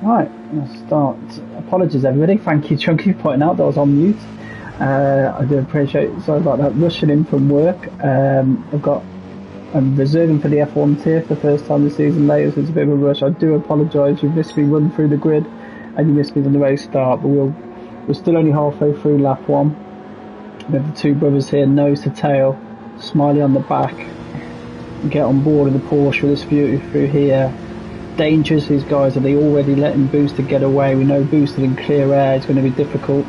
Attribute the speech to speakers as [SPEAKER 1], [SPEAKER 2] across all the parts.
[SPEAKER 1] Right, I'll start. Apologies everybody, thank you Chunky for pointing out that I was on mute. I do appreciate it, sorry about that, rushing in from work. I'm reserving for the F1 tier for the first time this season later, so it's a bit of a rush. I do apologise, you've missed me run through the grid and you missed me on the race start, but we're still only halfway through lap 1. We have the two brothers here, nose to tail, Smiley on the back, get on board in the Porsche with this view through here. Dangerous, these guys, are they already letting Booster get away? We know Booster in clear air is going to be difficult.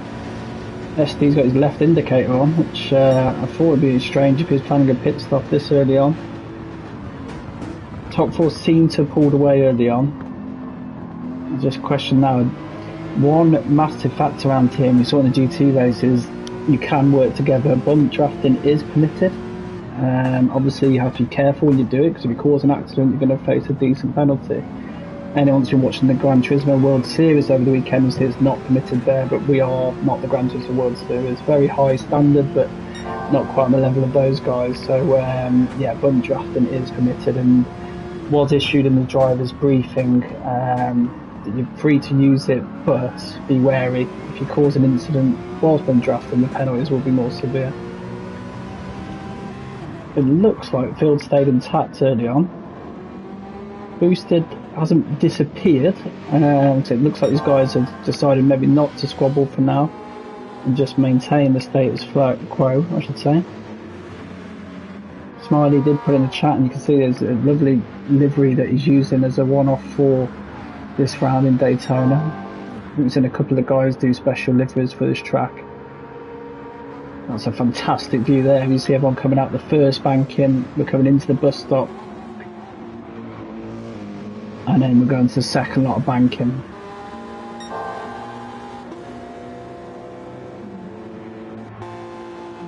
[SPEAKER 1] SD's got his left indicator on, which I thought would be strange if he was planning a pit stop this early on. Top 4 seem to have pulled away early on. Just a question now, one massive factor around here, and we saw in the GT races, you can work together. Bump drafting is permitted. Obviously you have to be careful when you do it, because if you cause an accident you're going to face a decent penalty. Anyone's been watching the Gran Turismo World Series over the weekend will see it's not permitted there, but we are not the Gran Turismo World Series. Very high standard, but not quite on the level of those guys. So yeah, bump drafting is permitted and was issued in the driver's briefing. You're free to use it, but be wary. If you cause an incident whilst bump drafting, the penalties will be more severe. It looks like field stayed intact early on. Boosted hasn't disappeared, so it looks like these guys have decided maybe not to squabble for now and just maintain the status quo, I should say. Smiley did put in the chat, and you can see there's a lovely livery that he's using as a one-off for this round in Daytona. We've seen a couple of guys do special liveries for this track. That's a fantastic view there. You see everyone coming out the first banking, we're coming into the bus stop, and then we're going to the second lot of banking.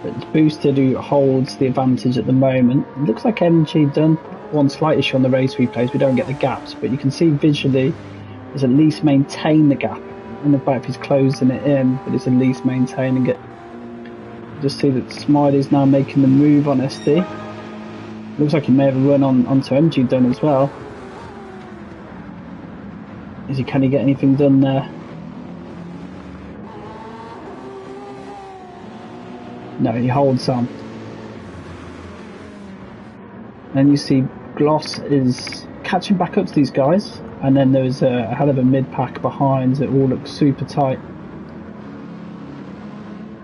[SPEAKER 1] It's Boosted who holds the advantage at the moment. It looks like MG done one slight issue on the race replays, we don't get the gaps, but you can see visually it's at least maintained the gap. I don't know if he's closing it in, but it's at least maintaining it. Just see that Smiley's now making the move on SD. Looks like he may have a run onto MG done as well. Can he get anything done there? No, he holds on. And you see Gloss is catching back up to these guys, and then there's a hell of a mid-pack behind. It all looks super tight.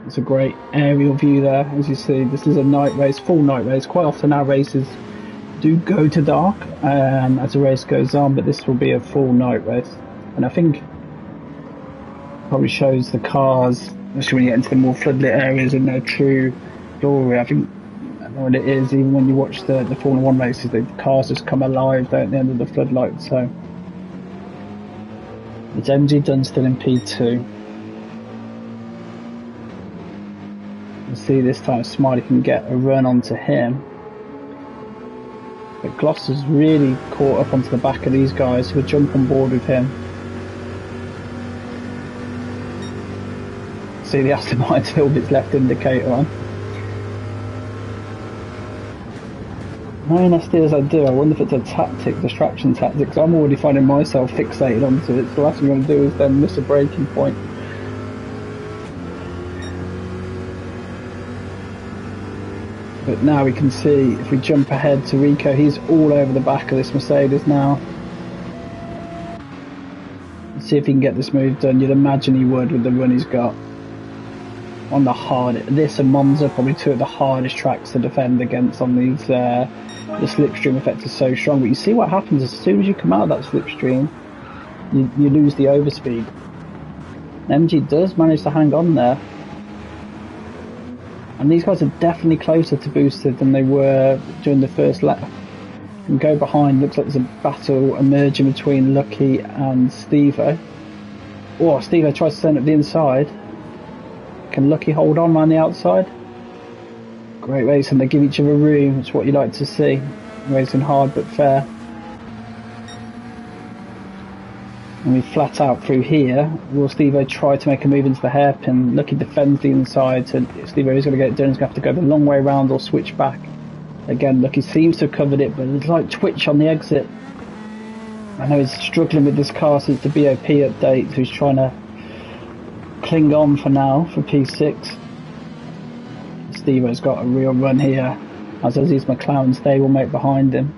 [SPEAKER 1] It's a great aerial view there. As you see, this is a night race, full night race. Quite often our races do go to dark as the race goes on, but this will be a full night race. And I think probably shows the cars, especially when you get into the more floodlit areas, in their true glory. I think I know what it is, even when you watch the Formula 1 races, the cars just come alive, don't they, under the floodlights. So it's MG Dunn still in P2. We'll see this time Smiley can get a run onto him. But Gloucester's really caught up onto the back of these guys who will jump on board with him. See the Aston Martin still its left indicator on. No, nasty as I do, I wonder if it's a tactic, distraction tactic, because I'm already finding myself fixated onto it. So the last thing I'm going to do is then miss a braking point. But now we can see, if we jump ahead to Rico, he's all over the back of this Mercedes now. Let's see if he can get this move done. You'd imagine he would with the run he's got. On the hard, this and Monza, probably two of the hardest tracks to defend against on these, the slipstream effect is so strong. But you see what happens as soon as you come out of that slipstream, you lose the overspeed. MG does manage to hang on there. And these guys are definitely closer to boosted than they were during the first lap. And go behind, looks like there's a battle emerging between Lucky and Steve-O. Oh, Steve-O tries to send up the inside. Can Lucky hold on around the outside? Great racing, they give each other room, it's what you like to see. Racing hard but fair. And we flat out through here. Will Steve-O try to make a move into the hairpin? Lucky defends the inside, so Steve-O is going to get it done. He's going to have to go the long way around or switch back. Again, Lucky seems to have covered it, but it's like twitch on the exit. I know he's struggling with this car since the BOP update, so he's trying to cling on for now for P6. Steve-O's got a real run here, as does his McLaren stablemate behind him.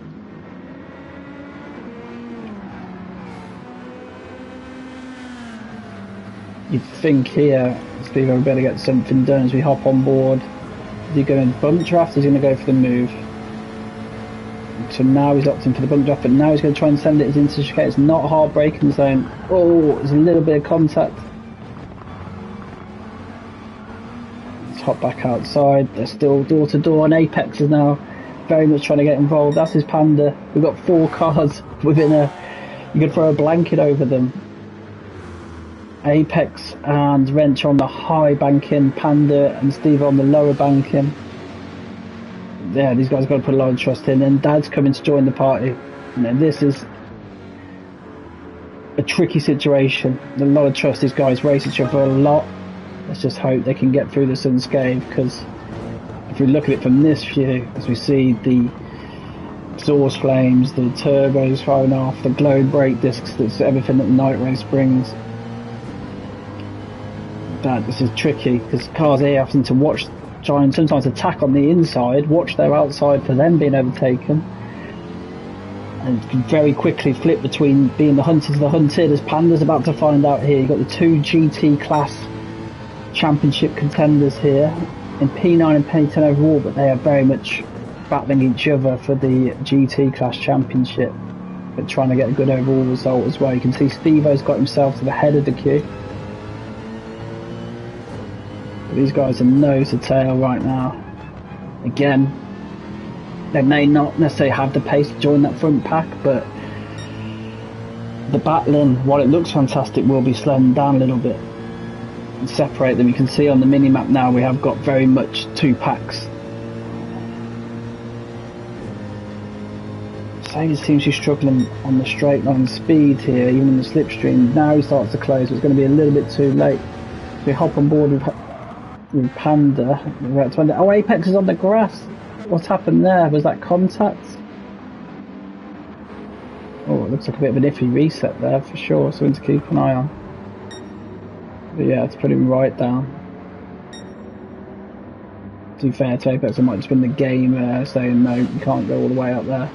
[SPEAKER 1] You'd think here Steve-O better get something done as we hop on board. Is he going to bump draft or is he going to go for the move? So now he's opting for the bump draft, but now he's going to try and send it into chicane. It's not a hard braking zone. Oh, there's a little bit of contact. Let's hop back outside. They're still door to door, and Apex is now very much trying to get involved. That's his Panda. We've got 4 cars within you could throw a blanket over them. Apex and Wrench on the high banking, Panda and Steve on the lower banking. Yeah, these guys have got to put a lot of trust in, and Dad's coming to join the party. And this is a tricky situation. A lot of trust. These guys race each other a lot. Let's just hope they can get through this unscathed, because if we look at it from this view, as we see the exhaust flames, the turbos firing off, the glowing brake discs, that's everything that the night race brings. This is tricky because cars here having to try and sometimes attack on the inside, watch their outside for them being overtaken, and can very quickly flip between being the hunters and the hunted, as Panda's about to find out here. You've got the 2 GT class championship contenders here in P9 and P10 overall, but they are very much battling each other for the GT class championship, but trying to get a good overall result as well. You can see Steve-O's got himself to the head of the queue. These guys are nose to tail right now. Again, they may not necessarily have the pace to join that front pack, but the battling, while it looks fantastic, will be slowing down a little bit and separate them. You can see on the mini-map now we have got very much 2 packs. Mercedes seems to be struggling on the straight line speed here, even in the slipstream. Now he starts to close, so it's going to be a little bit too late. We hop on board with Panda. Oh, Apex is on the grass. What's happened there? Was that contact? Oh, it looks like a bit of an iffy reset there for sure, something to keep an eye on. But yeah, it's put him right down. To be fair to Apex, it might just been the game saying no, you can't go all the way up there.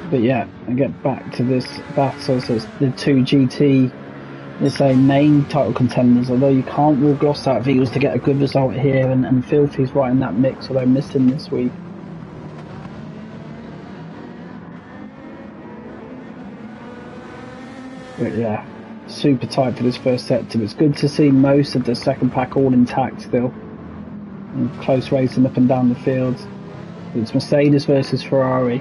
[SPEAKER 1] But yeah, and get back to this battle. So it's the 2 GT, let's say, main title contenders. Although you can't rule Gloss out if he was to get a good result here, and Filthy's right in that mix, although missing this week. But yeah, super tight for this first sector. It's good to see most of the second pack all intact still, and close racing up and down the field. It's Mercedes versus Ferrari.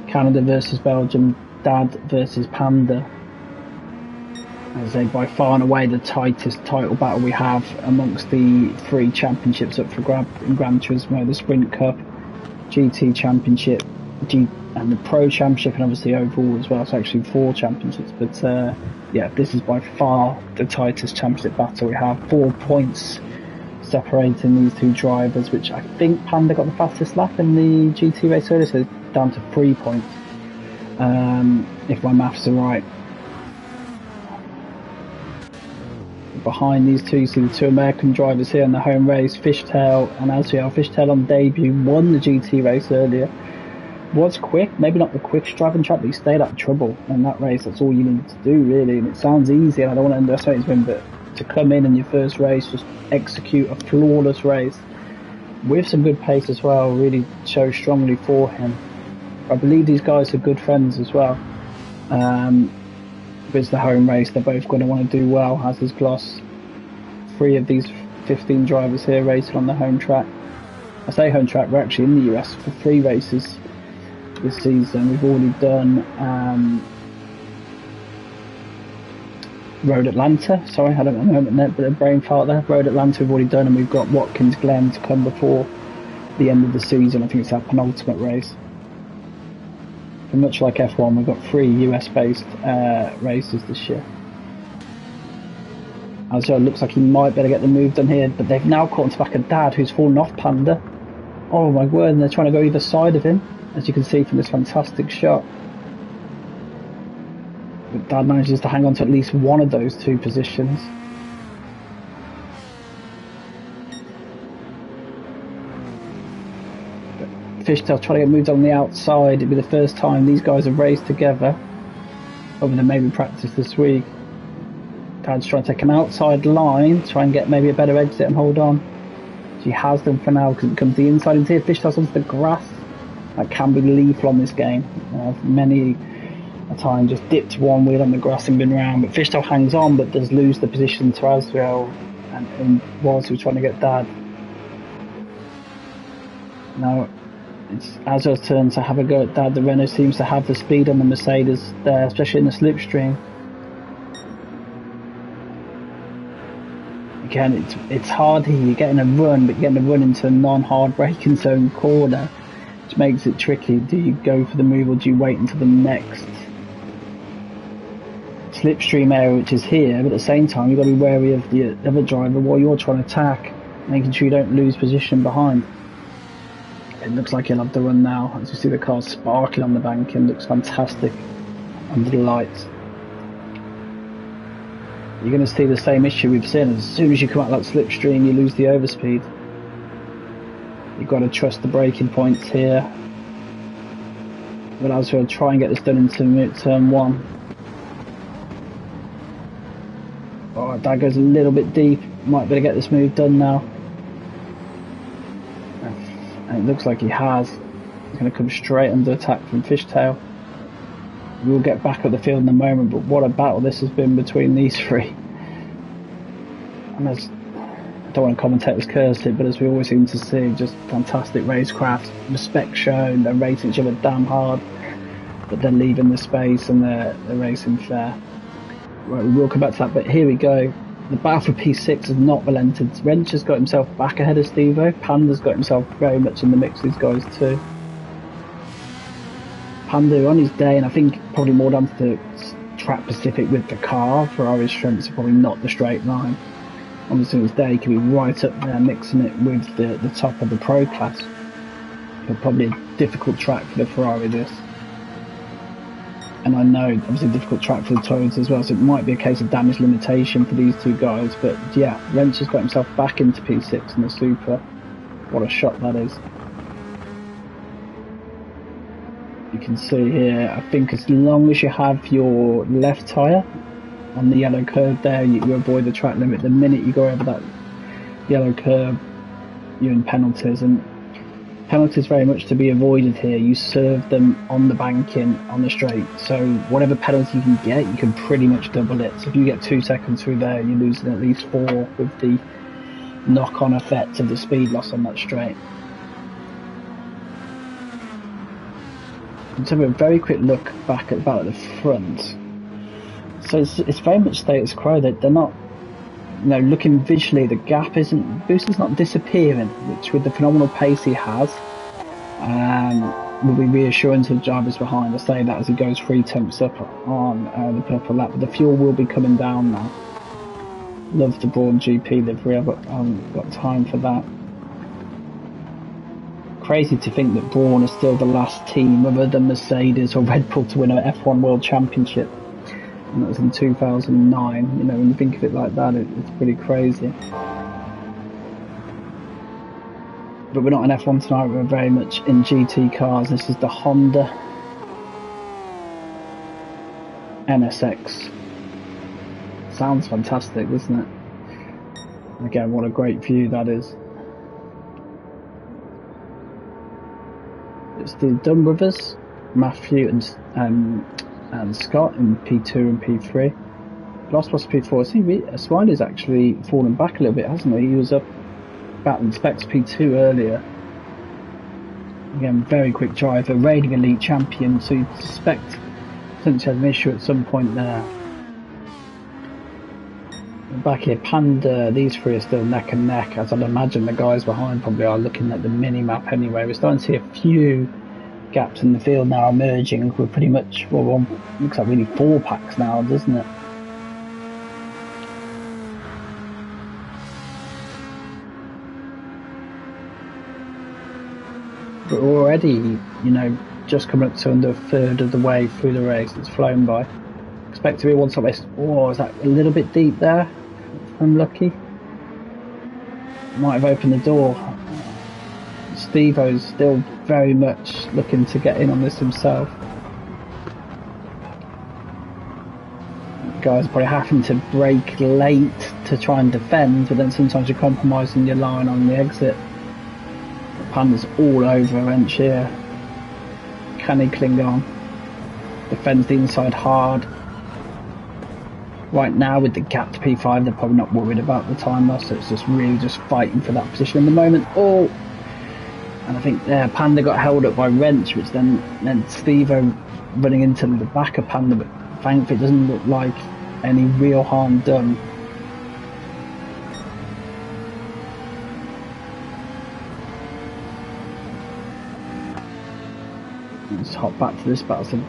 [SPEAKER 1] Canada versus Belgium, Dad versus Panda. As I say, by far and away the tightest title battle we have amongst the 3 championships up for grab in Gran Turismo: the Sprint Cup, GT Championship, and the Pro Championship, and obviously overall as well. So actually 4 championships. But yeah, this is by far the tightest championship battle we have. 4 points separating these 2 drivers, which I think Panda got the fastest lap in the GT race earlier, so down to 3 points, if my maths are right. Behind these 2, you see the 2 American drivers here in the home race, Fishtail and Azriel. Fishtail on debut won the GT race earlier. Was quick, maybe not the quickest driving track, but he stayed out of trouble in that race. That's all you need to do, really. And it sounds easy, and I don't want to underestimate his win, but to come in your first race, just execute a flawless race with some good pace as well, really shows strongly for him. I believe these guys are good friends as well. It's the home race, they're both going to want to do well, as is Gloss. 3 of these 15 drivers here racing on the home track. I say home track, we're actually in the US for 3 races this season. We've already done Road Atlanta. Sorry, I had a moment there, but a brain fart there. Road Atlanta we've already done, and we've got Watkins Glen to come before the end of the season. I think it's our penultimate race. And much like F1, we've got 3 US-based races this year. Also, it looks like he might better get the move done here, but they've now caught onto back of Dad, who's fallen off Panda. Oh my word, and they're trying to go either side of him, as you can see from this fantastic shot. But Dad manages to hang on to at least one of those 2 positions. Fishtail trying to get moved on the outside. It'd be the first time these guys have raced together, other than maybe practice this week. Dad's trying to take an outside line, try and get maybe a better exit and hold on. She has them for now, because it comes the inside into here. Fishtail's onto the grass. That can be lethal on this game. Many a time just dipped one wheel on the grass and been round, but Fishtail hangs on, but does lose the position to Azriel, and was trying to get Dad. Now it's Azriel's turn to have a go at Dad. The Renault seems to have the speed on the Mercedes there, especially in the slipstream. Again, it's hard here. You're getting a run, but you're getting a run into a non-hard braking zone corner, which makes it tricky. Do you go for the move, or do you wait until the next slipstream area, which is here? But at the same time, you've got to be wary of the other driver while you're trying to attack, making sure you don't lose position behind. It looks like he'll have the run now. As you see the car sparkling on the banking, looks fantastic under the lights. You're going to see the same issue we've seen. As soon as you come out that slipstream, you lose the overspeed. You've got to trust the braking points here. But as we'll try and get this done into turn 1. Oh, that goes a little bit deep. Might better get this move done now. And it looks like he has. He's going to come straight under attack from Fishtail. We'll get back at the field in a moment, but what a battle this has been between these 3. And I don't want to commentate as cursed it, but as we always seem to see, just fantastic racecraft, respect shown. They're racing each other damn hard, but they're leaving the space and they're racing fair. Right, we will come back to that, but here we go. The battle for P6 has not relented. Wrench has got himself back ahead of Steve-O. Panda's got himself very much in the mix, these guys too. Panda on his day, and I think probably more down to the track specific with the car. Ferrari's strengths are probably not the straight line. Obviously his day can be right up there, mixing it with the top of the Pro class. But probably a difficult track for the Ferrari this. And I know, obviously, a difficult track for the Toyotas as well, so it might be a case of damage limitation for these 2 guys. But yeah, Wrench has got himself back into P6 in the Super. What a shot that is. You can see here, I think as long as you have your left tyre on the yellow curve there, you avoid the track limit. The minute you go over that yellow curve, you're in penalties. And penalties very much to be avoided here. You serve them on the banking on the straight, so whatever penalty you can get, you can pretty much double it. So if you get 2 seconds through there, you're losing at least 4 with the knock-on effect of the speed loss on that straight. Let's have a very quick look back at the front. So it's very much status quo. They're not, you know, looking visually, the gap isn't, Booster's not disappearing, which with the phenomenal pace he has, will be reassuring to the drivers behind. I say that as he goes 3 tenths up on the purple lap, but the fuel will be coming down now. Love the Brawn GP livery, I've got time for that. Crazy to think that Brawn is still the last team other than Mercedes or Red Bull to win an F1 World Championship. And that was in 2009. You know, when you think of it like that, it's pretty crazy. But we're not in F1 tonight, we're very much in GT cars. This is the Honda NSX. Sounds fantastic, doesn't it? Again, what a great view that is. It's the Dunn brothers, Matthew and Scott in P2 and P3. Lost was P4. See, Smiley's actually fallen back a little bit, hasn't he? He was up battling Specs P2 earlier. Again, very quick driver, raiding elite champion, so you'd suspect since he had an issue at some point there. Back here, Panda, these three are still neck and neck, as I'd imagine the guys behind probably are looking at the mini-map anyway. We're starting to see a few gaps in the field now emerging. We're pretty much, well, one, looks like really 4 packs now, doesn't it? But already, you know, just coming up to under a third of the way through the race. It's flown by. Expect to be one top race. Oh, is that a little bit deep there? If I'm lucky. Might have opened the door. Steve-O's still very much looking to get in on this himself. Guys probably having to brake late to try and defend, but then sometimes you're compromising your line on the exit. Panda's all over a wrench here. Can he cling on? Defends the inside hard. Right now with the gap to P5, they're probably not worried about the time loss, so it's just really just fighting for that position in the moment. Oh! And I think Panda got held up by wrench, which then meant Steve-O running into the back of Panda, but thankfully it doesn't look like any real harm done. Let's hop back to this battle. So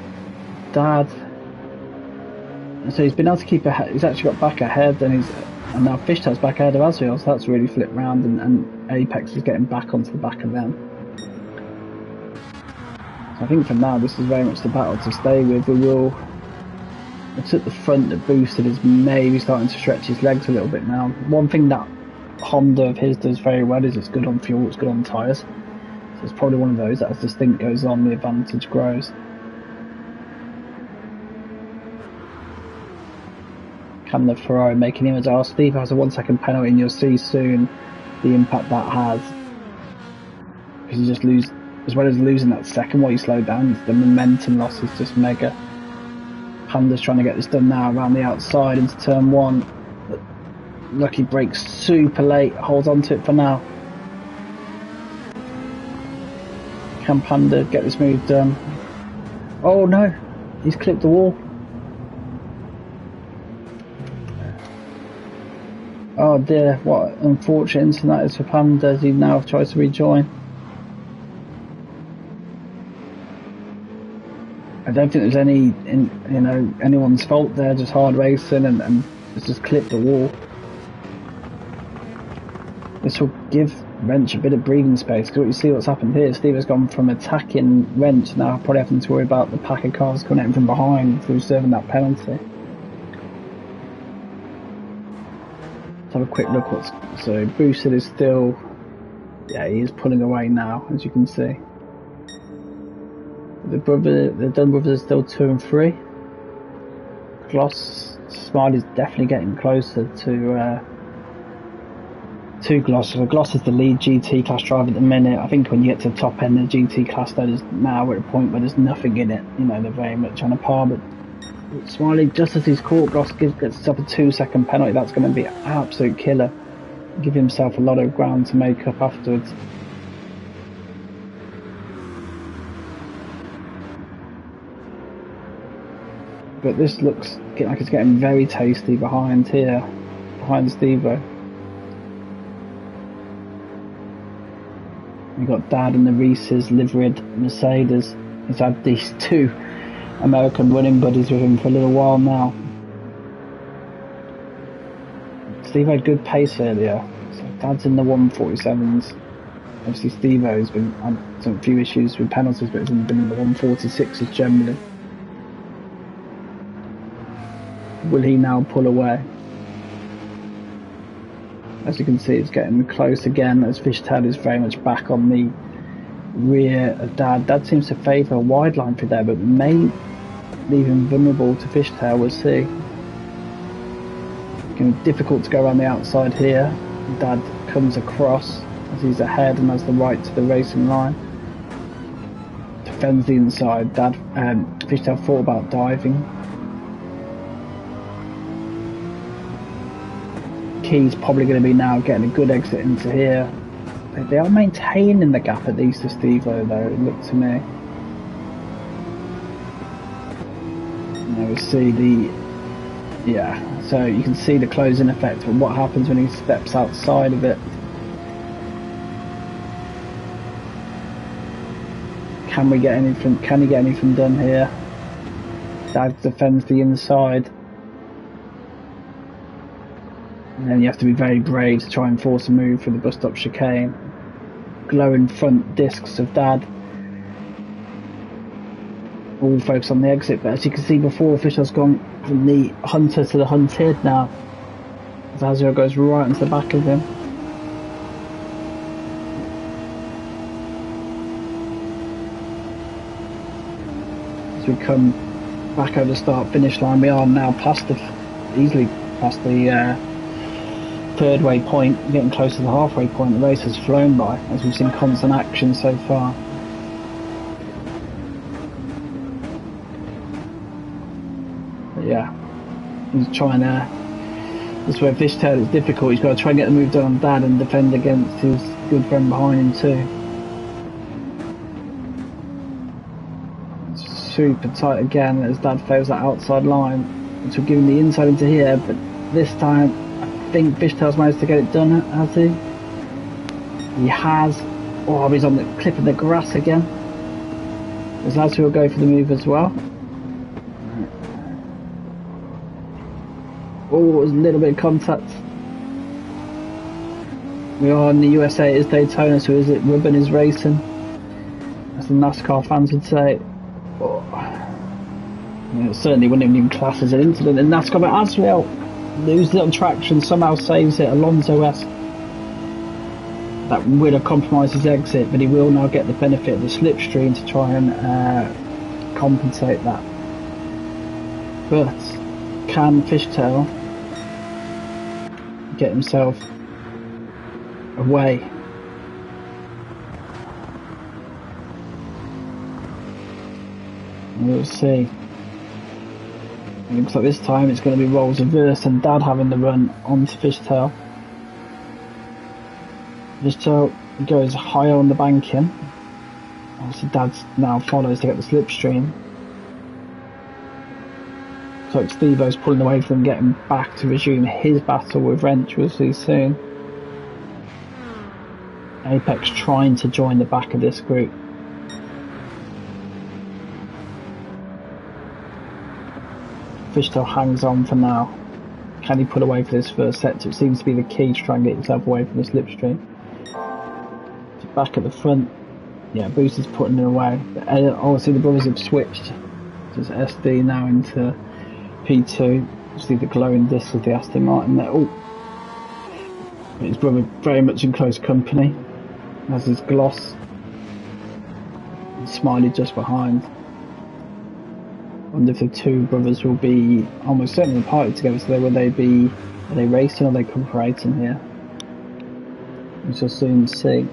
[SPEAKER 1] Dad, so he's been able to keep ahead. He's actually got back ahead, and now Fishtail's back ahead of Asriel, so that's really flipped round, and Apex is getting back onto the back of them. So I think for now this is very much the battle to stay with. It's at the front that Boosted is maybe starting to stretch his legs a little bit now. One thing that Honda of his does very well is it's good on fuel, it's good on tyres. So it's probably one of those that as the stint goes on, the advantage grows. Can the Ferrari make an image? Steve has a 1 second penalty, and you'll see soon the impact that has. Because you just lose, as well as losing that second while you slow down, the momentum loss is just mega. Panda's trying to get this done now around the outside into turn 1. But Lucky brakes super late, holds on to it for now. Can Panda get this move done? Oh no, he's clipped the wall. Oh dear, what unfortunate incident that is for Panda as he now tries to rejoin. I don't think there's anyone's fault there, just hard racing and it's just clipped the wall. This will give Wrench a bit of breathing space, because you see what's happened here. Steve has gone from attacking Wrench, now probably having to worry about the pack of cars coming in from behind through serving that penalty. Let's have a quick look so Boosted is still, yeah, he is pulling away now, as you can see. The Dunn brothers are still 2 and 3. Smiley's definitely getting closer to Gloss. So Gloss is the lead GT class driver at the minute. I think when you get to the top end of the GT class, though, now we're at a point where there's nothing in it. You know, they're very much on a par. But Smiley, just as he's caught, Gloss gets himself a 2 second penalty. That's going to be an absolute killer. Give himself a lot of ground to make up afterwards. But this looks like it's getting very tasty behind here, behind Stevo. We've got Dad in the Reese's liveried Mercedes. He's had these two American running buddies with him for a little while now. Steve had good pace earlier, so Dad's in the 147s. Obviously Stevo's been had some few issues with penalties, but he's been in the 146s generally. Will he now pull away? As you can see, it's getting close again as Fishtail is very much back on the rear of Dad. Dad seems to favour a wide line through there, but may leave him vulnerable to Fishtail. We'll see. It's going to be difficult to go around the outside here. Dad comes across as he's ahead and has the right to the racing line. Defends the inside. Dad, Fishtail thought about diving. Key's probably going to be now getting a good exit into here. They are maintaining the gap at least to Stevo though, it looked to me. And there we see so you can see the closing effect, but what happens when he steps outside of it? Can he get anything done here? Dad defends the inside. And then you have to be very brave to try and force a move for the bus stop chicane. Glowing front discs of Dad. All focus on the exit, but as you can see before, Fisher's gone from the hunter to the hunted now. As Azure goes right into the back of him. As we come back over the start finish line, we are now easily past the third waypoint, getting close to the halfway point. The race has flown by as we've seen constant action so far. But yeah, he's trying to. This is where Fishtail is difficult. He's got to try and get the move done on Dad and defend against his good friend behind him too. It's super tight again as Dad fails that outside line, which will give him the inside into here. But this time, I think Fishtail's managed to get it done, has he? He has. Oh, he's on the clip of the grass again. There's lads who will go for the move as well. Oh, it was a little bit of contact. We are in the USA, it's Daytona, so is it Ruben is racing? As the NASCAR fans would say. Oh. Yeah, it certainly wouldn't even class as an incident in NASCAR, but Asriel loses little traction, somehow saves it. Alonso esque. That would have compromised his exit, but he will now get the benefit of the slipstream to try and compensate that. But can Fishtail get himself away? We'll see. It looks like this time it's going to be roles reverse and Dad having the run onto Fishtail. Fishtail goes higher on the banking. Obviously Dad now follows to get the slipstream. So like Stevo's pulling away from him, getting back to resume his battle with Wrench. We'll see soon. Apex trying to join the back of this group. Fishtail hangs on for now. Can he pull away for this first set? It seems to be the key to try and get yourself away from the slipstream. Back at the front. Yeah, Boost is putting it away. Obviously the brothers have switched. Just SD now into P2. See the glowing disc of the Aston Martin there. Oh, his brother very much in close company. Has his gloss. And Smiley just behind. I wonder if the two brothers will be almost certainly party together. So are they racing or are they cooperating here? We shall soon see.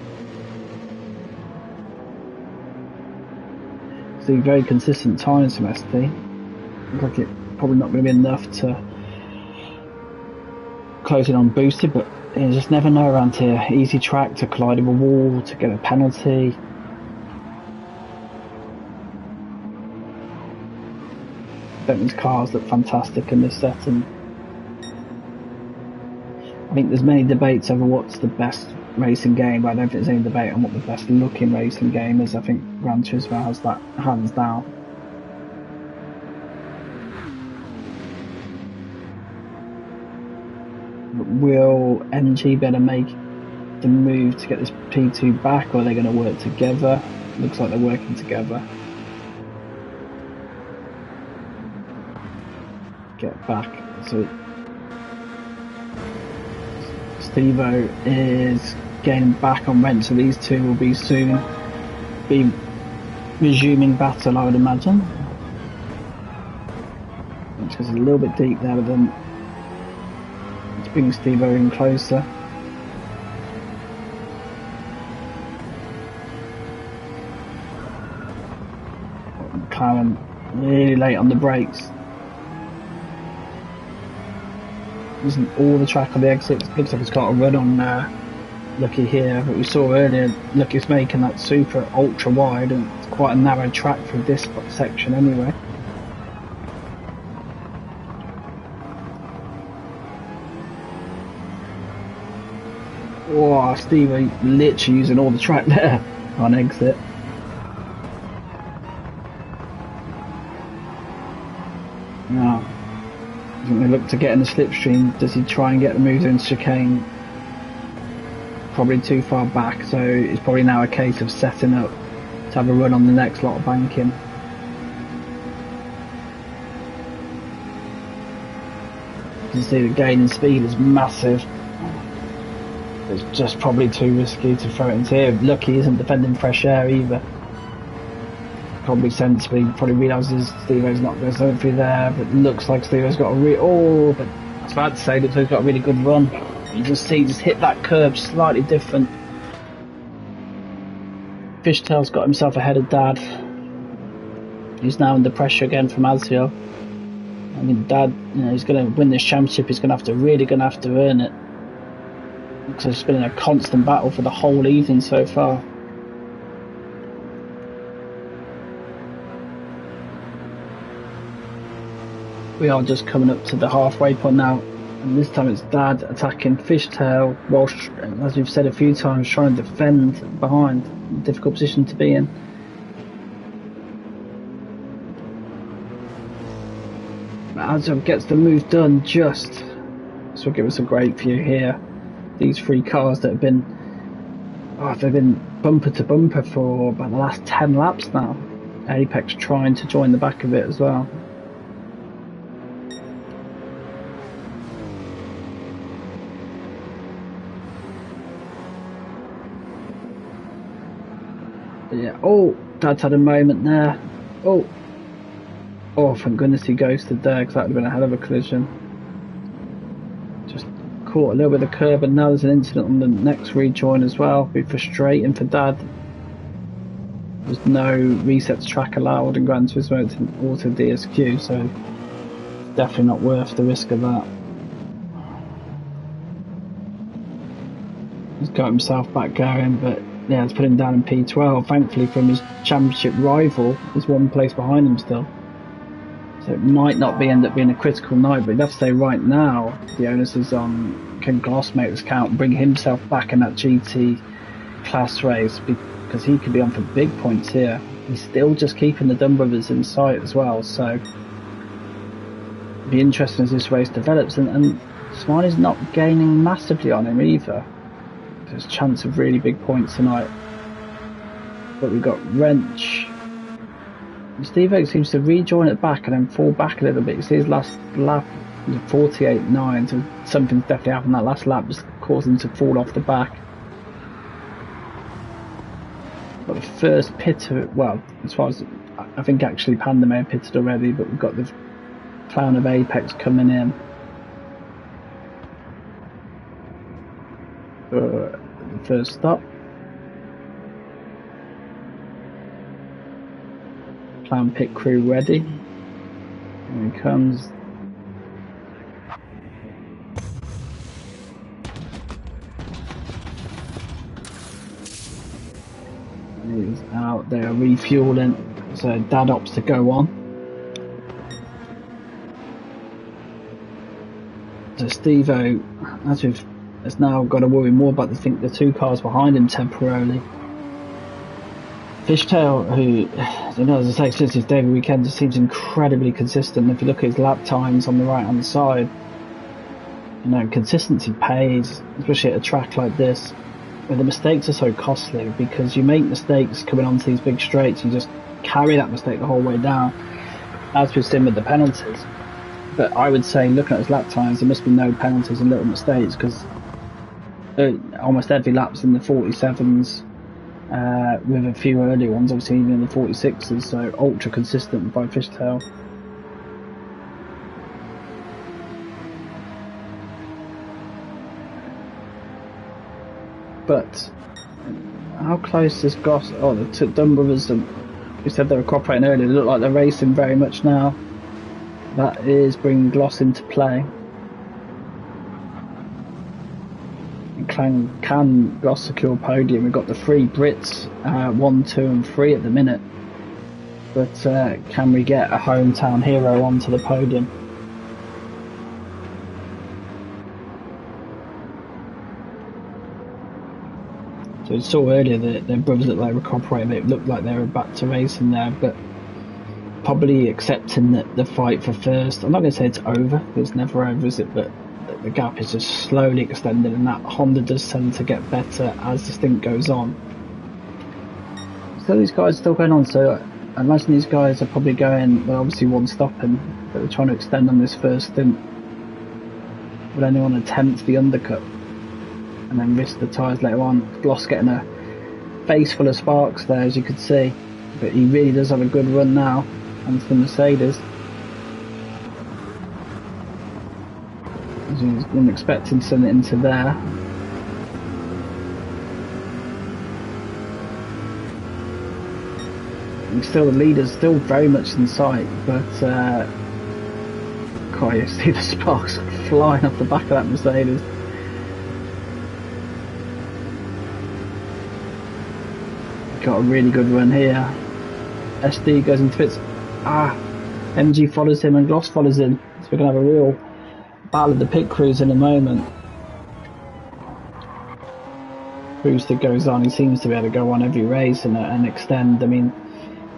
[SPEAKER 1] See very consistent times from SD. Looks like it probably not going to be enough to close in on boosted, but you just never know around here. Easy track to collide with a wall, to get a penalty. Bentley's cars look fantastic in this setting. I think there's many debates over what's the best racing game, but I don't think there's any debate on what the best looking racing game is. I think Gran Turismo has that hands down. But will MG better make the move to get this P2 back, or are they going to work together? Looks like they're working together. Get back. So Steve-O is gaining back on Rent, so these two will be soon be resuming battle, I would imagine. Which is a little bit deep there, but then it's bringing Steve-O in closer. McLaren really late on the brakes. Isn't all the track on the exit. Looks like it's got a run on Lucky here, but we saw earlier Lucky's making that super ultra wide, and it's quite a narrow track for this section anyway. Oh, Steve literally using all the track there on exit. Now, I think they look to get in the slipstream. Does he try and get the moves in chicane? Probably too far back, so it's probably now a case of setting up to have a run on the next lot of banking. You can see the gain in speed is massive. It's just probably too risky to throw it into here. Lucky isn't defending fresh air either. Probably sensibly, probably realises Steve-O's not going to go through there, but looks like Steve-O's got a but I was about to say, looks like he's got a really good run. You just see, just hit that curb slightly different. Fishtail's got himself ahead of Dad. He's now under pressure again from Azio. I mean, Dad, you know, he's going to win this championship. He's going to have to earn it. Because it's been a constant battle for the whole evening so far. We are just coming up to the halfway point now, and this time it's Dad attacking Fishtail, whilst, as we've said a few times, trying to defend behind. A difficult position to be in. Azov gets the move done just, so will give us a great view here. These three cars that have been, they've been bumper to bumper for about the last 10 laps now. Apex trying to join the back of it as well. Yeah, oh, Dad's had a moment there. Oh, thank goodness he ghosted there, because that would have been a hell of a collision. Just caught a little bit of the curb, and now there's an incident on the next rejoin as well. It'd be frustrating for Dad. There's no reset track allowed in Gran Turismo, it's an auto DSQ, so it's definitely not worth the risk of that. He's got himself back going, but yeah, it's put him down in P12. Thankfully, from his championship rival, there's one place behind him still. So it might not end up being a critical night, but you'd have to say right now, the onus is on can Gloss make this count and bring himself back in that GT class race, because he could be on for big points here. He's still just keeping the Dunn brothers in sight as well, so it'll be interesting as this race develops, and Smiley's not gaining massively on him either. There's a chance of really big points tonight. But we've got Wrench. Steve-O seems to rejoin it back and then fall back a little bit. You see his last lap, 48.9, so something's definitely happened that last lap, just caused him to fall off the back. Got the first pitter, well, as far as I think actually Panda may have pitted already, but we've got the clown of Apex coming in. The first stop. Clown pit crew ready. Here he comes. He's out there refueling, so Dad opts to go on. So Steve-O, has now got to worry more about the two cars behind him temporarily. Fishtail, who, as I say, since his debut weekend, just seems incredibly consistent. If you look at his lap times on the right-hand side, consistency pays, especially at a track like this, where the mistakes are so costly, because you make mistakes coming onto these big straights, you just carry that mistake the whole way down, as we've seen with the penalties. But I would say, looking at his lap times, there must be no penalties and little mistakes, because almost every lap's in the 47s, with a few earlier ones, obviously even in the 46s, so ultra consistent by Fishtail. But how close is Goss? Oh, the Dunn brothers, we said they were cooperating earlier, they look like they're racing very much now. That is bringing Gloss into play. Can Gloss secure podium? We've got the three Brits, 1, 2 and 3 at the minute. But can we get a hometown hero onto the podium? So we saw earlier that their brothers looked like they were cooperating, it looked like they were back to racing there, but probably accepting that the fight for first, I'm not going to say it's over, it's never over, is it, but the gap is just slowly extending, and that Honda does tend to get better as the stint goes on. So these guys are still going on, so I imagine these guys are probably going, well, obviously one stopping, but they're trying to extend on this first stint. Would anyone attempt the undercut and then risk the tyres later on? Gloss getting a face full of sparks there, as you could see, but he really does have a good run now onto the Mercedes. He's been expecting to send it into there. And still the leader's still very much in sight, but God, you see the sparks flying off the back of that Mercedes. Got a really good run here. SD goes into pits. MG follows him and Gloss follows him. So we're going to have a real battle of the pit crews in a moment. Brewster goes on, he seems to be able to go on every race and extend. I mean,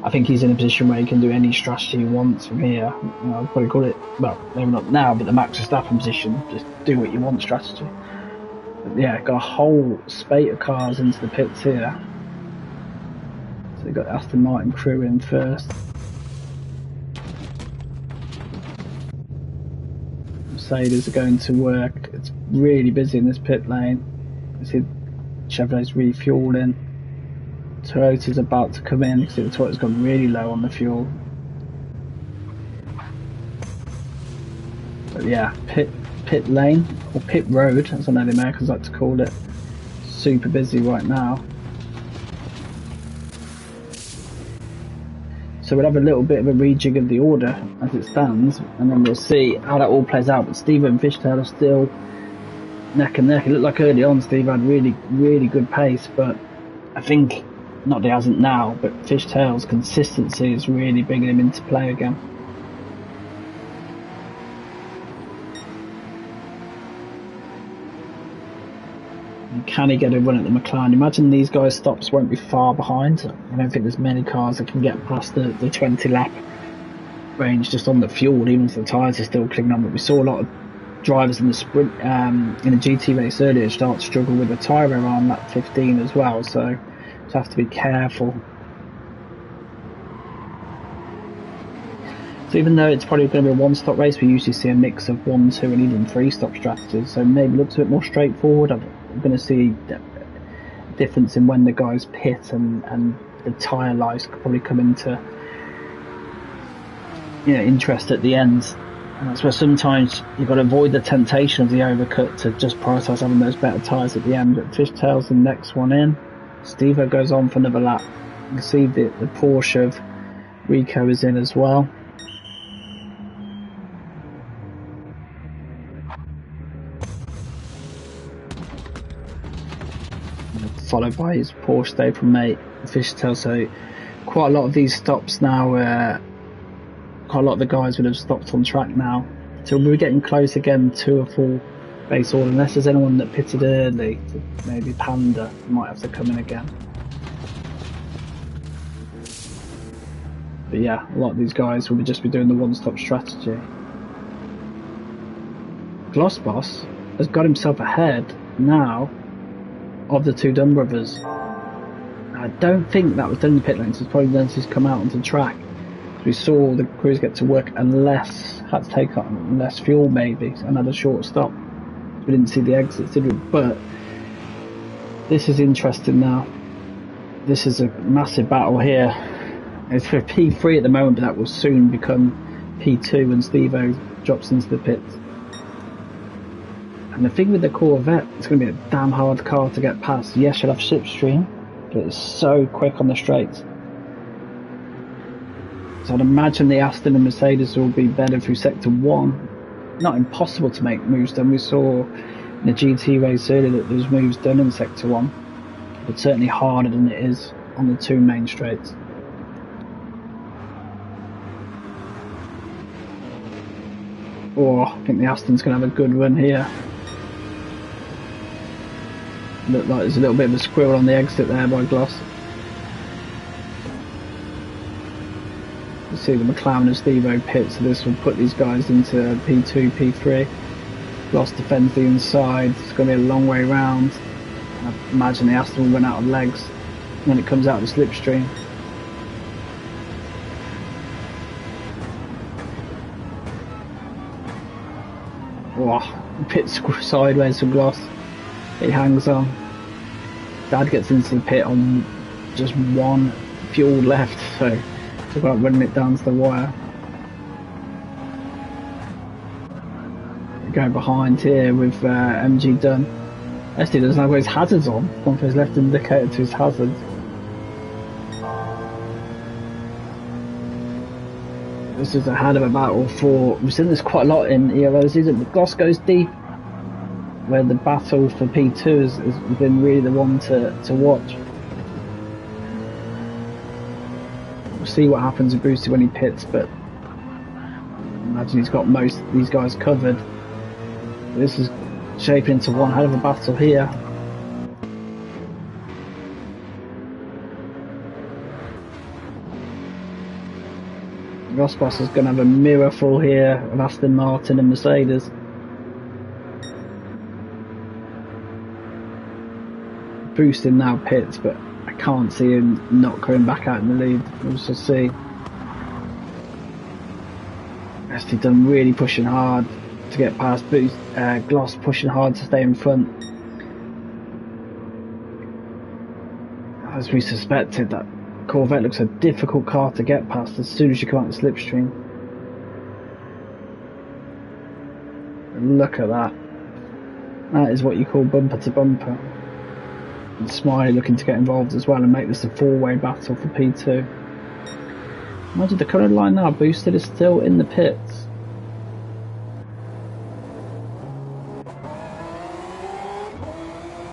[SPEAKER 1] I think he's in a position where he can do any strategy he wants from here. I'd probably call it, well, maybe not now, but the Max Verstappen position, just do what you want strategy. But yeah, got a whole spate of cars into the pits here. So they've got the Aston Martin crew in first. Mercedes are going to work. It's really busy in this pit lane. You see Chevrolet's refueling. Toyota's about to come in. You see the Toyota's gone really low on the fuel. But yeah, pit lane, or pit road, as I know the Americans like to call it. Super busy right now. So we'll have a little bit of a rejig of the order as it stands, and then we'll see how that all plays out. But Steve and Fishtail are still neck and neck. It looked like early on Steve had really good pace, but I think, not that he hasn't now, but Fishtail's consistency is really bringing him into play again. And can he get a run at the McLaren? Imagine these guys' stops won't be far behind. I don't think there's many cars that can get past the 20 lap range just on the fuel, even if the tyres are still clinging on. But we saw a lot of drivers in the sprint, in the GT race earlier, start to struggle with the tyre around lap 15 as well, so just have to be careful. So even though it's probably going to be a one-stop race, we usually see a mix of 1, 2 and even 3-stop strategies, so maybe looks a bit more straightforward. I'm going to see a difference in when the guys pit, and the tyre life could probably come into interest at the end. And that's where sometimes you've got to avoid the temptation of the overcut to just prioritise having those better tyres at the end. But Fishtail's the next one in. Steve-O goes on for another lap. You can see the Porsche of Rico is in as well. Followed by his Porsche stablemate Fishtail. So quite a lot of these stops now, quite a lot of the guys would have stopped on track now. So we're getting close again to a full base order, unless there's anyone that pitted early, maybe Panda might have to come in again. But yeah, a lot of these guys will just be doing the one-stop strategy. Glossboss has got himself ahead now of the two Dunn brothers. I don't think that was done in the pit lanes, it's probably done since he's come out onto the track. We saw the crews get to work and had to take on less fuel maybe, and had a short stop. We didn't see the exits, did we? But this is interesting now. This is a massive battle here. It's for P3 at the moment, but that will soon become P2 when Steve-O drops into the pits. And the thing with the Corvette, it's going to be a damn hard car to get past. Yes, you'll have slipstream, but it's so quick on the straights. So I'd imagine the Aston and Mercedes will be better through sector 1. Not impossible to make moves done. We saw in the GT race earlier that there's moves done in sector 1, but certainly harder than it is on the two main straights. Oh, I think the Aston's going to have a good run here. Look like there's a little bit of a squirrel on the exit there by Gloss. You see the McLaren and Steve-O pit, so this will put these guys into P2, P3. Gloss defends the inside, it's going to be a long way round. I imagine the Aston will run out of legs when it comes out of the slipstream. Oh, pit sideways for Gloss. He hangs on. Dad gets into the pit on just one fuel left, so it's about running it down to the wire. Going behind here with MG Dunn. SD doesn't have his hazards on. Gone for his left indicator to his hazards. This is a hell of a battle for. We've seen this quite a lot in EROs, isn't it? The Gloss goes deep, where the battle for P2 has been really the one to watch. We'll see what happens with Boosty when he pits, but I imagine he's got most of these guys covered. This is shaping into one hell of a battle here. Rosbus is going to have a mirror full here of Aston Martin and Mercedes. Boosting now pits, but I can't see him not coming back out in the lead. We'll just see. SD Dunn really pushing hard to get past Boost. Gloss pushing hard to stay in front. As we suspected, that Corvette looks a difficult car to get past as soon as you come out the slipstream. And look at that. That is what you call bumper to bumper. And Smiley looking to get involved as well and make this a four-way battle for P2. Imagine the current line now, Boosted is still in the pits.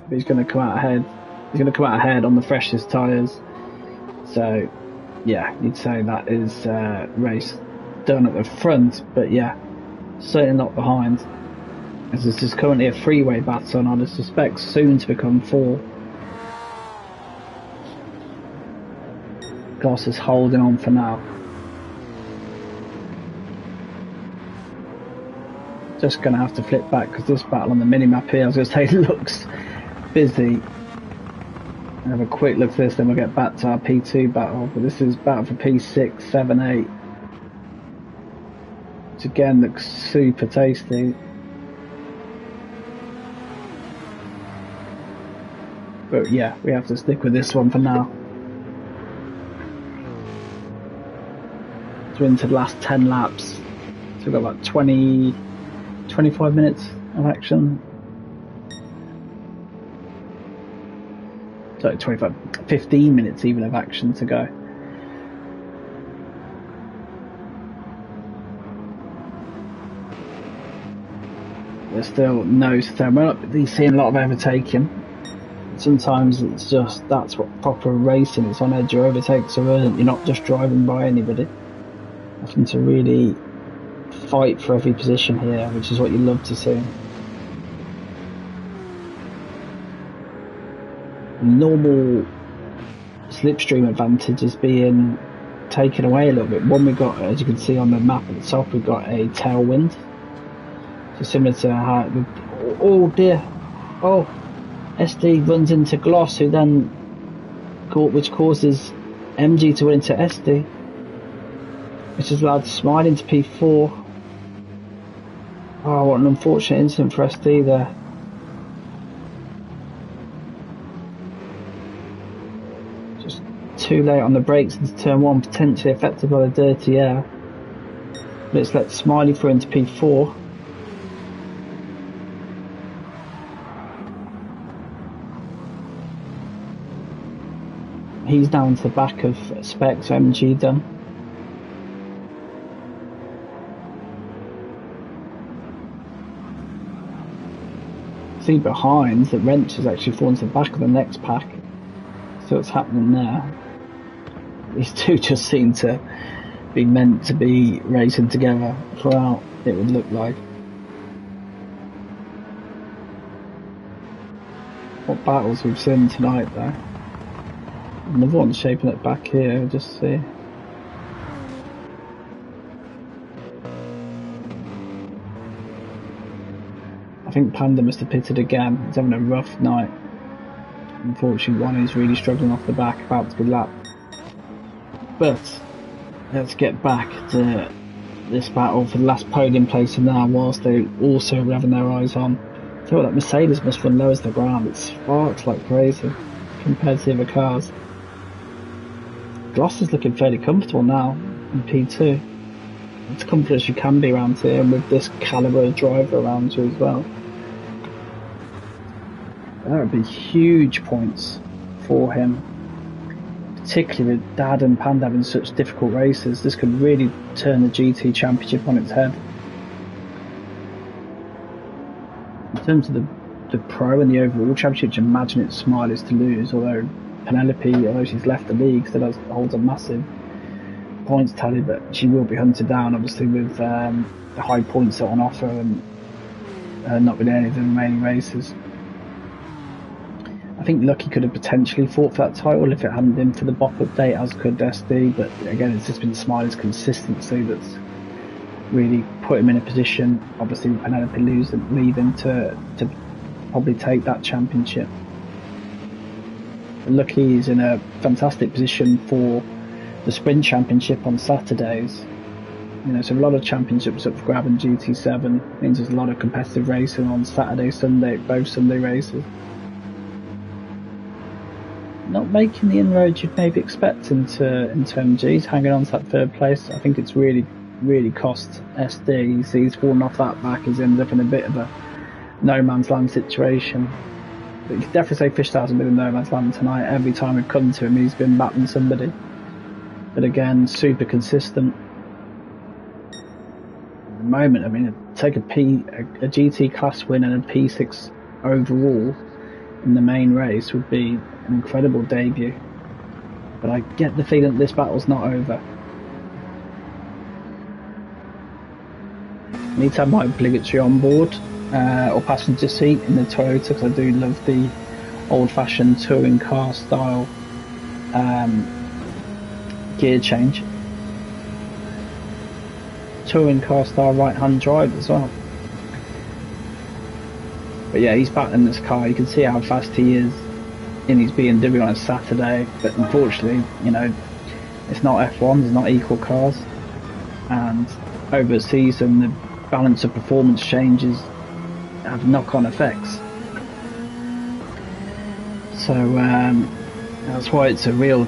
[SPEAKER 1] But he's going to come out ahead. He's going to come out ahead on the freshest tyres. So, yeah, you'd say that is race done at the front, but yeah, certainly not behind. As this is currently a three-way battle, and I'd suspect soon to become four. Gloss is holding on for now. Just going to have to flip back because this battle on the mini-map here, I was going to say, looks busy. Have a quick look at this, then we'll get back to our P2 battle. But this is battle for P6, 7, 8. Which again looks super tasty. But yeah, we have to stick with this one for now. So we're into the last 10 laps. So we've got about 25 minutes of action. So 15 minutes even of action to go. There's still no stone. We're not seeing a lot of overtaking. Sometimes it's just, that's what proper racing is. On edge, your overtakes are earned. You're not just driving by anybody. Nothing to really fight for every position here, which is what you love to see. Normal slipstream advantage is being taken away a little bit. One, we got, as you can see on the map at the top, we've got a tailwind. So similar to how, oh dear, oh, SD runs into Gloss, who then, which causes MG to run into SD, which has allowed Smile into P4. Oh, what an unfortunate incident for SD there. Just too late on the brakes into turn 1, potentially affected by the dirty air. Let's let Smiley through into P4. He's down to the back of Spec, so MG done. See behind that Wrench has actually fallen to the back of the next pack. So what's happening there? These two just seem to be meant to be racing together throughout, it would look like. What battles we've seen tonight though. Another one shaping it back here, just see. I think Panda must have pitted again. He's having a rough night. Unfortunately, one is really struggling off the back, about to be lapped. But let's get back to this battle for the last podium place now, whilst they also are having their eyes on. I feel like Mercedes must run low as the ground. It sparks like crazy compared to the other cars. Gloss is looking fairly comfortable now in P2. As comfortable as you can be around here, and with this calibre of driver around you as well. That would be huge points for him, particularly with Dad and Panda having such difficult races. This could really turn the GT Championship on its head. In terms of the Pro and the overall championship, you imagine it's Smile is to lose, although Penelope, although she's left the league, still holds a massive points tally, but she will be hunted down obviously with the high points that are on offer and not with any of the remaining races. I think Lucky could have potentially fought for that title if it hadn't been for the BOP update, as could SD, but again it's just been Smiley's consistency that's really put him in a position, obviously with Penelope leaving to probably take that championship. Lucky is in a fantastic position for the sprint championship on Saturdays. You know, so a lot of championships up for grab in GT7 means there's a lot of competitive racing on Saturday, Sunday, both Sunday races. Not making the inroads you'd maybe expect into MGs, hanging on to that third place. I think it's really cost SD. So he's fallen off that back, he's ended up in a bit of a no man's land situation. But you could definitely say Fishtail's been in no man's land tonight. Every time we've come to him, he's been battling somebody. But again, super consistent. At the moment, I mean, take a GT class win and a P6 overall in the main race would be an incredible debut. But I get the feeling that this battle's not over. I need to have my obligatory on board or passenger seat in the Toyota, because I do love the old-fashioned touring car style gear change. Touring car style right-hand drive as well. But yeah, he's battling this car. You can see how fast he is in his BMW on a Saturday. But unfortunately, you know, it's not F1, it's not equal cars. And over a season, the balance of performance changes have knock-on effects. So that's why it's a real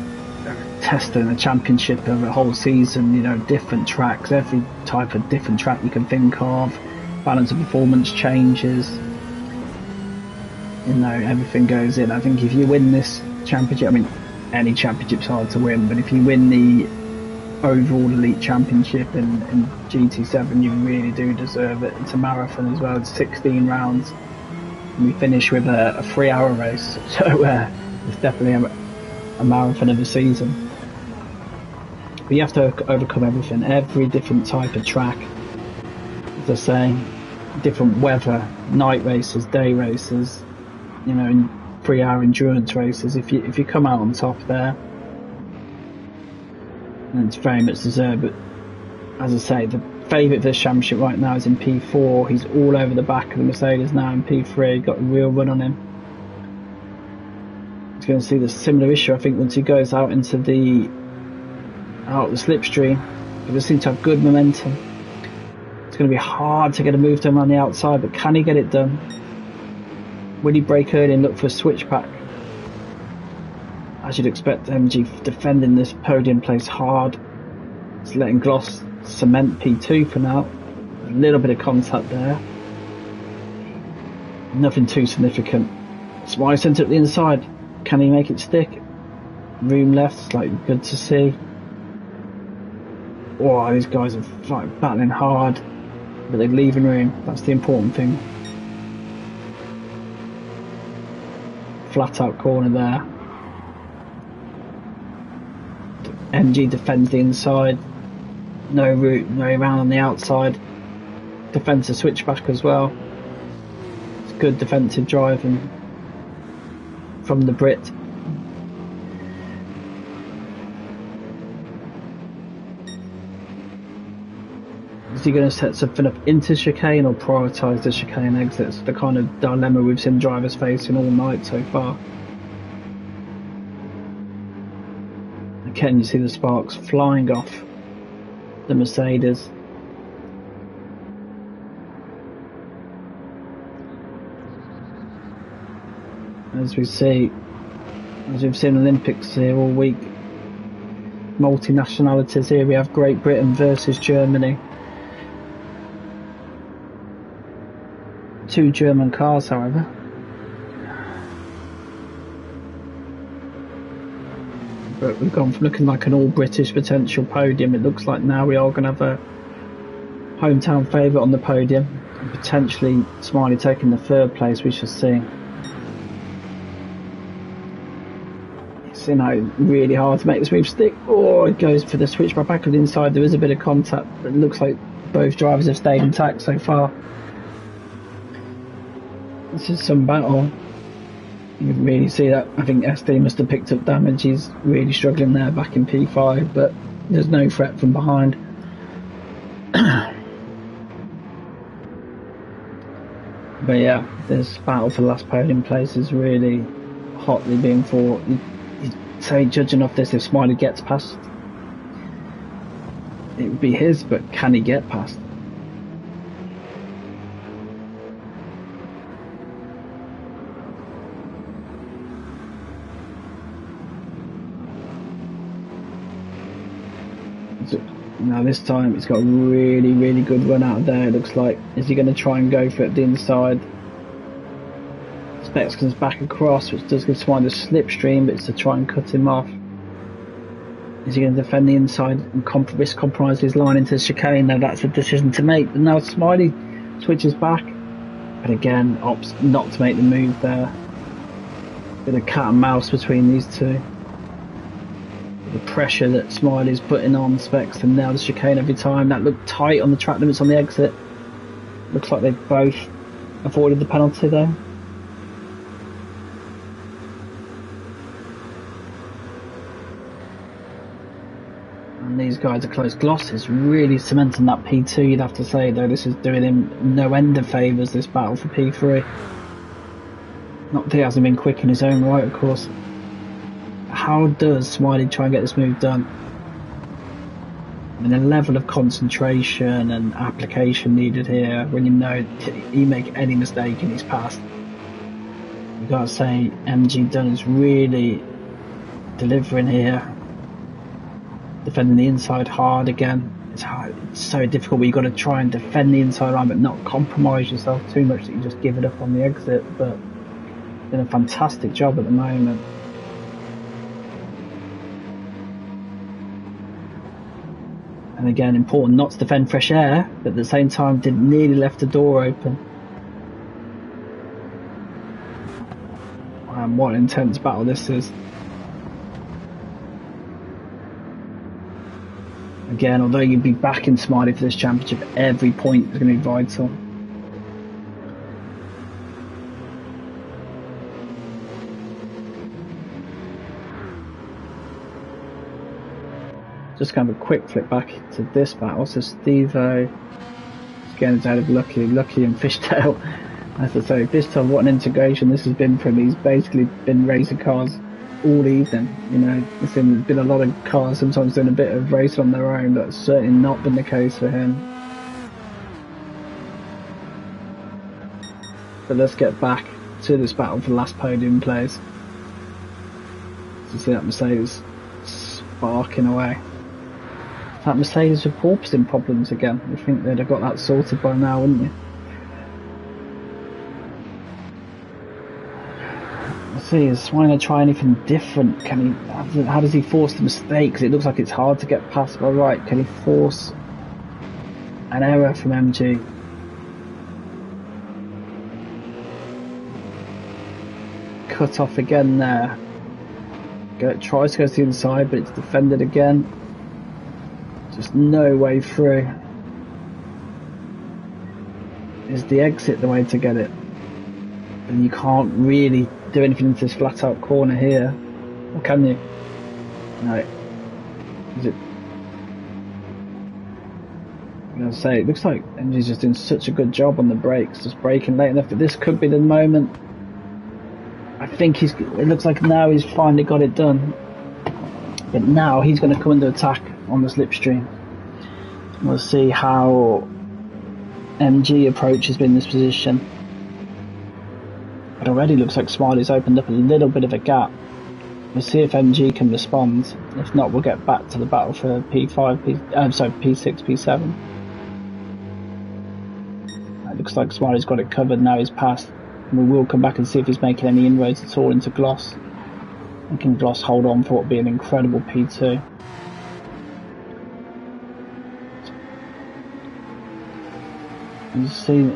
[SPEAKER 1] test in a championship of a whole season. You know, different tracks, every type of different track you can think of, balance of performance changes. You know, everything goes in. I think if you win this championship, I mean, any championship's hard to win, but if you win the overall elite championship in GT7, you really do deserve it. It's a marathon as well. It's 16 rounds, and we finish with a 3-hour race. So it's definitely a marathon of the season. But you have to overcome everything, every different type of track, as I say, different weather, night races, day races, you know, in 3-hour endurance races. If you come out on top there, then it's very much deserved. But as I say, the favourite for the championship right now is in P4. He's all over the back of the Mercedes now in P3. Got a real run on him. He's going to see the similar issue, I think, once he goes out into the slipstream. He does seem to have good momentum. It's going to be hard to get a move done on the outside, but can he get it done? Will he break early and look for a switchback? As you'd expect, MG defending this podium place hard. It's letting Gloss cement P2 for now. A little bit of contact there. Nothing too significant. Smiley centre at the inside. Can he make it stick? Room left, it's like good to see. Oh, these guys are like battling hard, but they're leaving room. That's the important thing. Flat out corner there. MG defends the inside. No route, no round on the outside. Defends the switchback as well. It's good defensive driving from the Brit. Is he going to set something up into chicane or prioritise the chicane exits? The kind of dilemma we've seen drivers facing all night so far. Again, you see the sparks flying off the Mercedes. As we've seen Olympics here all week, multi-nationalities here. We have Great Britain versus Germany. 2 German cars, however. But we've gone from looking like an all-British potential podium. It looks like now we are going to have a hometown favourite on the podium, and potentially Smiley taking the 3rd place. We shall see. It's, you know, really hard to make this move stick. Oh, it goes for the switch back of the inside. There is a bit of contact, but it looks like both drivers have stayed intact so far. This is some battle. You can really see that. I think SD must have picked up damage. He's really struggling there back in P5, but there's no threat from behind. But yeah, this battle for the last podium place is really hotly being fought. You'd say, judging off this, if Smiley gets past, it would be his, but can he get past? Now this time it's got a really, really good run out there. It looks like, is he going to try and go for it at the inside? Specs comes back across, which does give Smiley a slipstream, but it's to try and cut him off. Is he going to defend the inside and risk compromise his line into the chicane? Now that's a decision to make. But now Smiley switches back, but again opts not to make the move there. Bit of cat and mouse between these two. The pressure that Smiley's putting on Specs to nail the chicane every time. That looked tight on the track limits on the exit. Looks like they've both avoided the penalty though. And these guys are close. Gloss is really cementing that P2, you'd have to say, though. This is doing him no end of favours, this battle for P3. Not that he hasn't been quick in his own right, of course. How does Smiley try and get this move done? I mean, the level of concentration and application needed here, when you know you make any mistake in his past. You've got to say MG Dunn is really delivering here. Defending the inside hard again. It's hard. It's so difficult where you've got to try and defend the inside line but not compromise yourself too much that you just give it up on the exit. But doing a fantastic job at the moment. And again, important not to defend fresh air, but at the same time didn't nearly left the door open. And what an intense battle this is. Again, although you'd be backing Smiley for this championship, every point is going to be vital. Just kind of a quick flip back to this battle. So Steve-O is getting ahead of Lucky and Fishtail. As I say, Fishtail, what an integration this has been for him. He's basically been racing cars all evening. You know, there's been a lot of cars sometimes doing a bit of racing on their own. That's certainly not been the case for him. But let's get back to this battle for the last podium place. So see that Mercedes sparking away. That Mercedes with porpoising problems again. You'd think they'd have got that sorted by now, wouldn't you? Let's see, is Swine going to try anything different? Can he? How does he force the mistakes? It looks like it's hard to get past. All right, can he force an error from MG? Cut off again there. Tries to go to the inside, but it's defended again. Just no way through. Is the exit the way to get it? And you can't really do anything into this flat out corner here. Or can you? No. Is it? I'm going to say, it looks like MG's just doing such a good job on the brakes, just braking late enough, but this could be the moment. I think it looks like now he's finally got it done. But now he's going to come under attack on the slipstream. We'll see how MG approaches in this position. But already looks like Smiley's opened up a little bit of a gap. We'll see if MG can respond. If not, we'll get back to the battle for P6, P7. It looks like Smiley's got it covered. Now he's passed. And we will come back and see if he's making any inroads at all into Gloss. And can Gloss hold on for what would be an incredible P2? You see,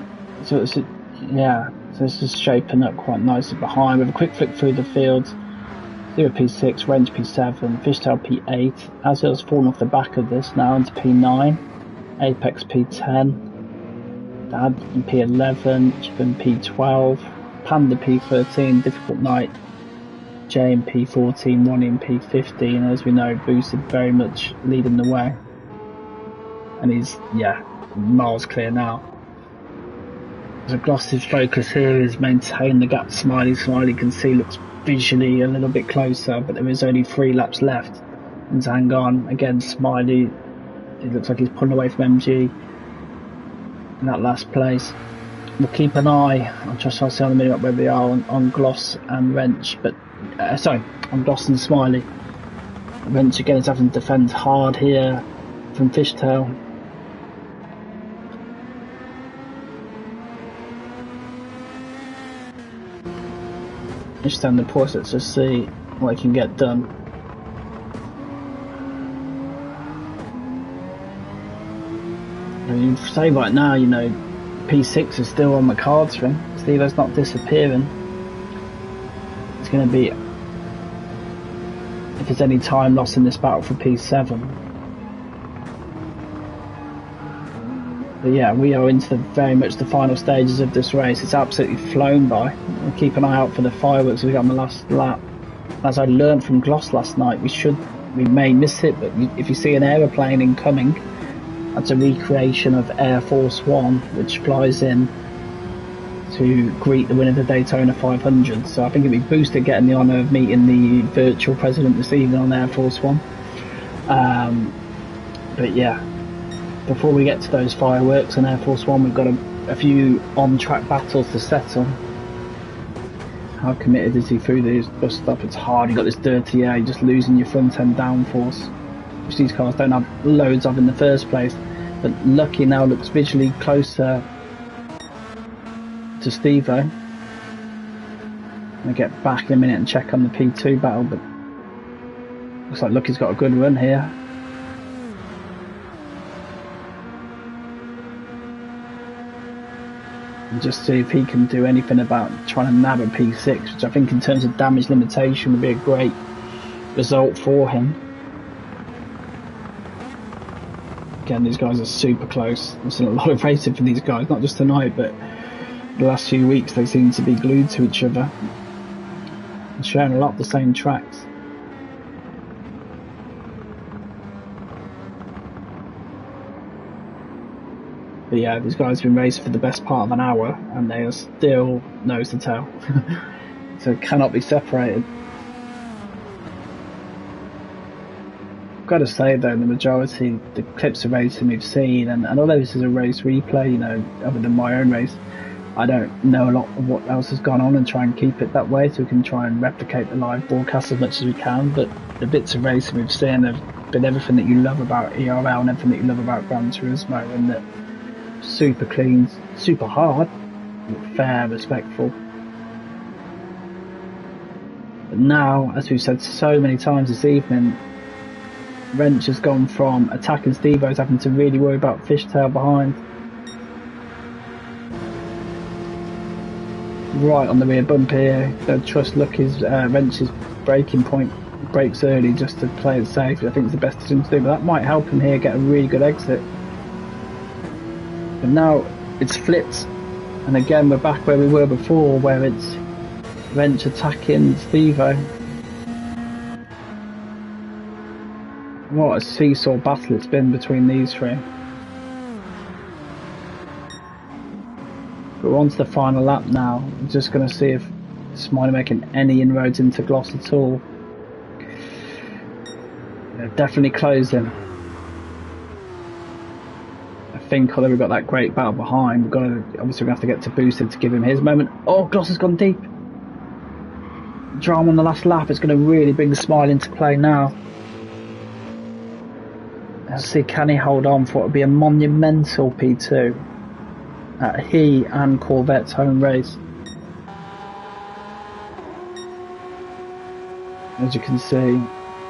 [SPEAKER 1] so it's just shaping up quite nicely behind. With a quick flick through the field, 0 P6, Wrench P7, Fishtail P8. Azil's fallen off the back of this now into P9, Apex P10, Dad in P11, Chip in P12, Panda P13, Difficult Night, J in P14, Ronnie in P15, and as we know, Boosted very much leading the way. And he's, miles clear now. So Gloss's focus here is maintain the gap. Smiley can see, looks visually a little bit closer, but there is only 3 laps left and to hang on. Again, Smiley, it looks like he's pulling away from MG in that last place. We'll keep an eye, I'll just see on the minute where we are on Gloss and Wrench, but on Gloss and Smiley. Wrench again is having to defend hard here from Fishtail. Just stand the process to see what he can get done. And you'd say right now, you know, P6 is still on the cards for him. Steve-O's not disappearing. It's going to be, if there's any time lost in this battle for P7. But yeah, we are into very much the final stages of this race. It's absolutely flown by. We'll keep an eye out for the fireworks we got on the last lap. As I learned from Gloss last night, we may miss it, but if you see an aeroplane incoming, that's a recreation of Air Force One, which flies in to greet the winner of the Daytona 500. So I think it'd be Boosted getting the honour of meeting the virtual president this evening on Air Force One. But yeah, before we get to those fireworks on Air Force One, we've got a few on-track battles to settle. How committed is he through these bus stop? It's hard, you've got this dirty air, you're just losing your front end downforce, which these cars don't have loads of in the first place. But Lucky now looks visually closer to Steve-O. I'm going to get back in a minute and check on the P2 battle, but looks like Lucky's got a good run here. And just see if he can do anything about trying to nab a P6, which I think in terms of damage limitation would be a great result for him. Again, these guys are super close. There's been a lot of racing for these guys, not just tonight, but the last few weeks they seem to be glued to each other and sharing a lot of the same tracks. But yeah, these guys have been racing for the best part of an hour and they are still nose to tail. So it cannot be separated. I've got to say though, the majority, the clips of racing we've seen, and although this is a race replay, you know, other than my own race, I don't know a lot of what else has gone on and try and keep it that way, so we can try and replicate the live broadcast as much as we can. But the bits of racing we've seen have been everything that you love about ERL and everything that you love about Gran Turismo, and that super clean, super hard, fair, respectful. But now, as we've said so many times this evening, Wrench has gone from attacking Steve-O's having to really worry about fishtail behind, right on the rear bump here. Don't trust luck is Wrench's braking point, brakes early just to play it safe. I think it's the best thing to do, but that might help him here get a really good exit. But now it's flipped, and again we're back where we were before, where it's Wrench attacking Steve-O. What a seesaw battle it's been between these three. But we're on to the final lap now. I'm just going to see if Smiley making any inroads into Gloss at all. They're definitely closing. I think although we've got that great battle behind, we've got to, obviously we have to get to Boosted to give him his moment. Oh, Gloss has gone deep. Drama on the last lap is going to really bring the Smile into play now. Let's see, can he hold on for what would be a monumental P2 at he and Corvette's home race. As you can see,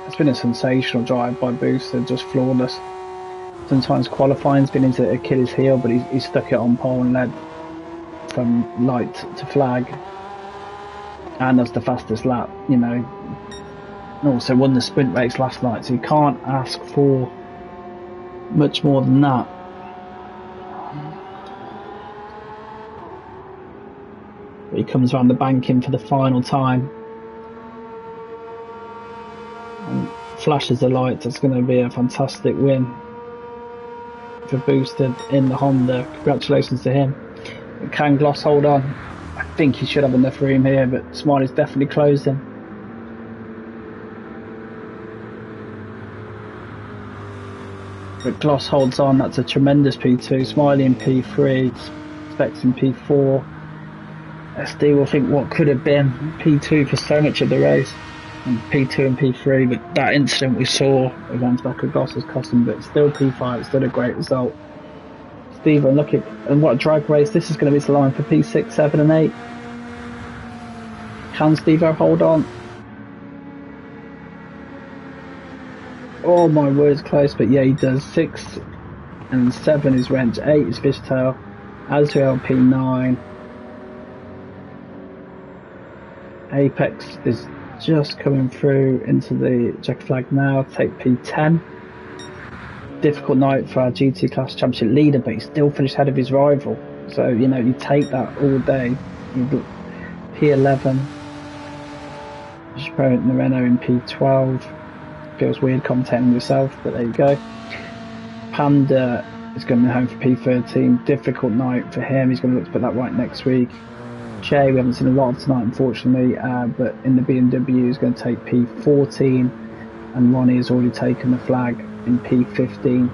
[SPEAKER 1] it's been a sensational drive by Booster, just flawless. Sometimes qualifying's been into Achilles' heel, but he stuck it on pole and led from light to flag. And that's the fastest lap, you know. And also won the sprint race last night, so you can't ask for much more than that. But he comes around the banking for the final time and flashes the lights. It's going to be a fantastic win for Boosted in the Honda. Congratulations to him. But can Gloss hold on? I think he should have enough room here, but Smiley's definitely closing. But Gloss holds on. That's a tremendous P2. Smiley in P3, Specs in P4. SD will think what could have been P2 for so much of the race, and P2 and P3. But that incident we saw against back of Gloss has cost him, but still P5. It's still a great result. Steve, and look at, and what a drag race this is going to be to line for P6, 7 and 8. Can Steve hold on? Oh my word, it's close, but yeah, he does. 6 and 7 is Wrench, 8 is Fishtail, Azrael P9. Apex is just coming through into the checker flag now, take P10. Difficult night for our GT class championship leader, but he still finished ahead of his rival. So, you know, you take that all day. P11. Chaperone Moreno in P12. Feels weird commentating yourself, but there you go. Panda is going to be home for P13. Difficult night for him. He's going to look to put that right next week. Che, we haven't seen a lot of tonight, unfortunately, but in the BMW is going to take P14, and Ronnie has already taken the flag in P15.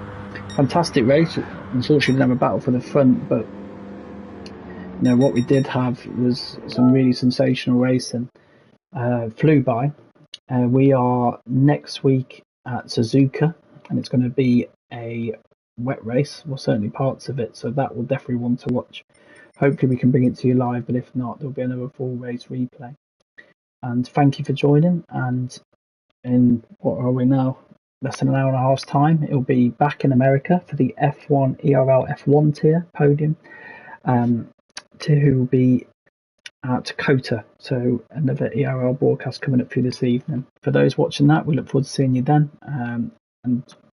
[SPEAKER 1] Fantastic race. Unfortunately, we didn't have a battle for the front, but you know what we did have was some really sensational racing. Flew by. We are next week at Suzuka, and it's going to be a wet race, well, certainly parts of it, so that will definitely want to watch. Hopefully we can bring it to you live, but if not, there'll be another full race replay. And thank you for joining, and in, what are we now, less than an hour and a half's time, it'll be back in America for the F1 ERL F1 tier podium, to be at COTA, so another ERL broadcast coming up for you this evening. For those watching that, we look forward to seeing you then, and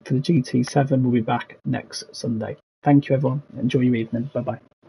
[SPEAKER 1] for the GT7 will be back next Sunday. Thank you, everyone. Enjoy your evening. Bye bye.